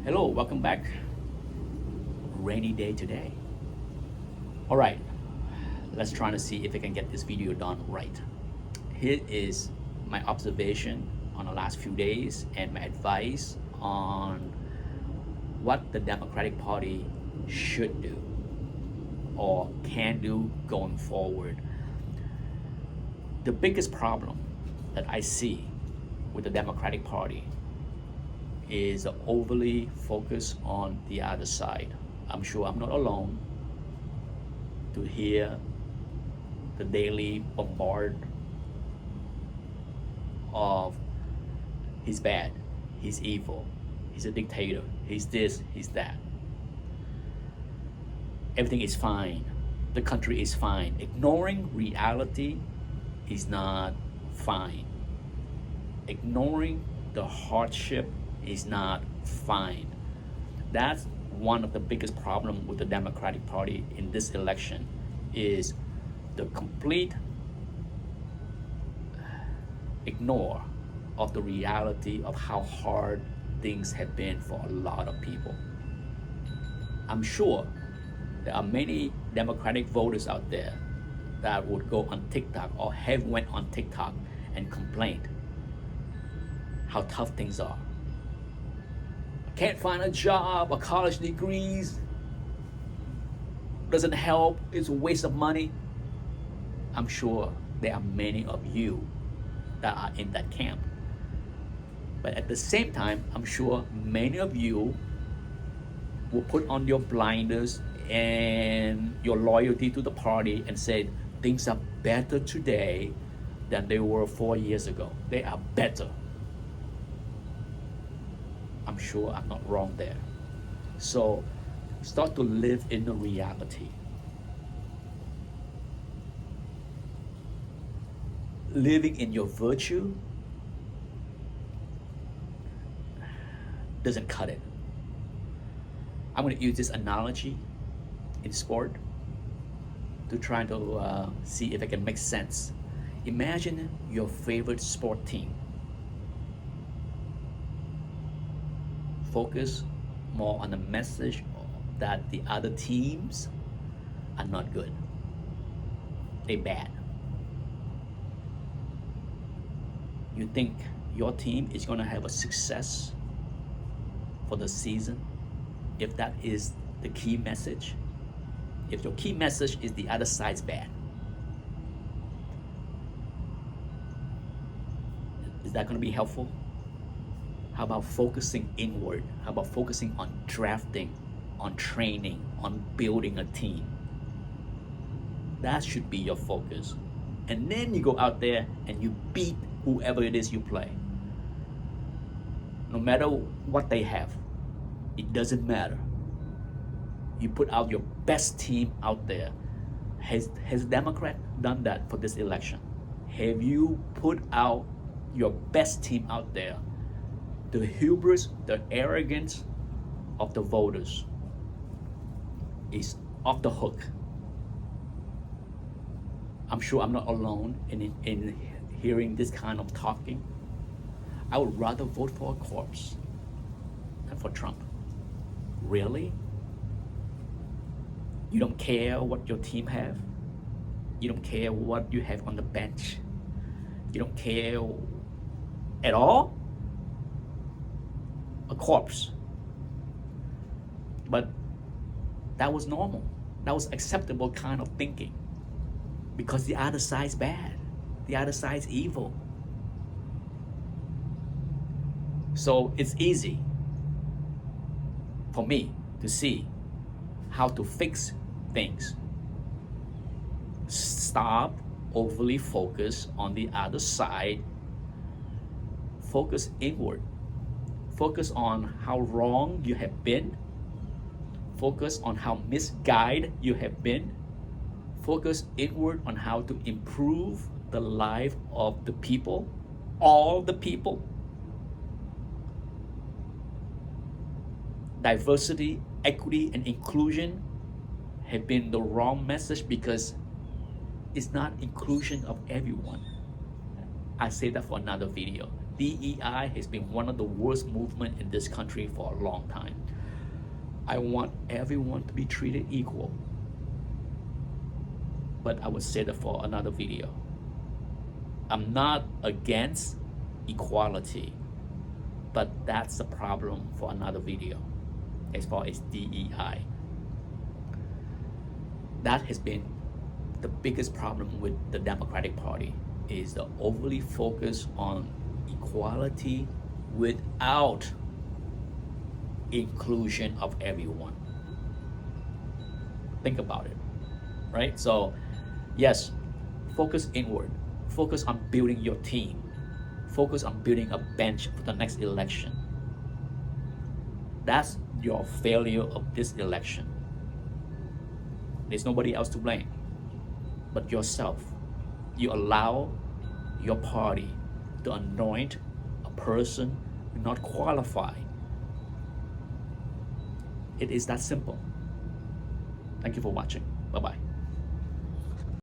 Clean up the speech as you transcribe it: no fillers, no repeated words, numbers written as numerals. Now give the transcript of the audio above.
Hello, welcome back. Rainy day today. All right, let's try to see if I can get this video done right. Here is my observation on the last few days and my advice on what the Democratic Party should do or can do going forward. The biggest problem that I see with the Democratic Party is the overly focus on the other side. I'm sure I'm not alone to hear the daily bombard of he's bad, he's evil, he's a dictator, he's this, he's that. Everything is fine, the country is fine. Ignoring reality is not fine. Ignoring the hardship is not fine. That's one of the biggest problems with the Democratic Party in this election is the complete ignore of the reality of how hard things have been for a lot of people. I'm sure there are many Democratic voters out there that would go on TikTok or have went on TikTok and complained how tough things are. Can't find a job, or college degrees doesn't help, it's a waste of money. I'm sure there are many of you that are in that camp. But at the same time, I'm sure many of you will put on your blinders and your loyalty to the party and say things are better today than they were 4 years ago. They are better. I'm sure I'm not wrong there. So start to live in the reality. Living in your virtue doesn't cut it. I'm going to use this analogy in sport to try to see if I can make sense. Imagine your favorite sport team. Focus more on the message that the other teams are not good. They're bad. You think your team is going to have a success for the season if that is the key message? If your key message is the other side's bad, is that going to be helpful? How about focusing inward? How about focusing on drafting, on training, on building a team? That should be your focus. And then you go out there and you beat whoever it is you play. No matter what they have, it doesn't matter. You put out your best team out there. Has Democrat done that for this election? Have you put out your best team out there? The hubris, the arrogance of the voters is off the hook. I'm sure I'm not alone in hearing this kind of talking. I would rather vote for a corpse than for Trump. Really? You don't care what your team have? You don't care what you have on the bench? You don't care at all? A corpse. But that was normal. That was acceptable kind of thinking. Because the other side's bad. The other side's evil. So it's easy for me to see how to fix things. Stop overly focus on the other side. Focus inward. Focus on how wrong you have been. Focus on how misguided you have been. Focus inward on how to improve the life of the people, all the people. Diversity, equity, and inclusion have been the wrong message because it's not inclusion of everyone. I say that for another video. DEI has been one of the worst movements in this country for a long time. I want everyone to be treated equal. But I would say that for another video. I'm not against equality, but that's the problem for another video as far as DEI. That has been the biggest problem with the Democratic Party, is the overly focus on equality without inclusion of everyone. Think about it, right? So yes, focus inward, focus on building your team, focus on building a bench for the next election. That's your failure of this election. There's nobody else to blame but yourself. You allow your party to anoint a person not qualified. It is that simple. Thank you for watching. Bye-bye.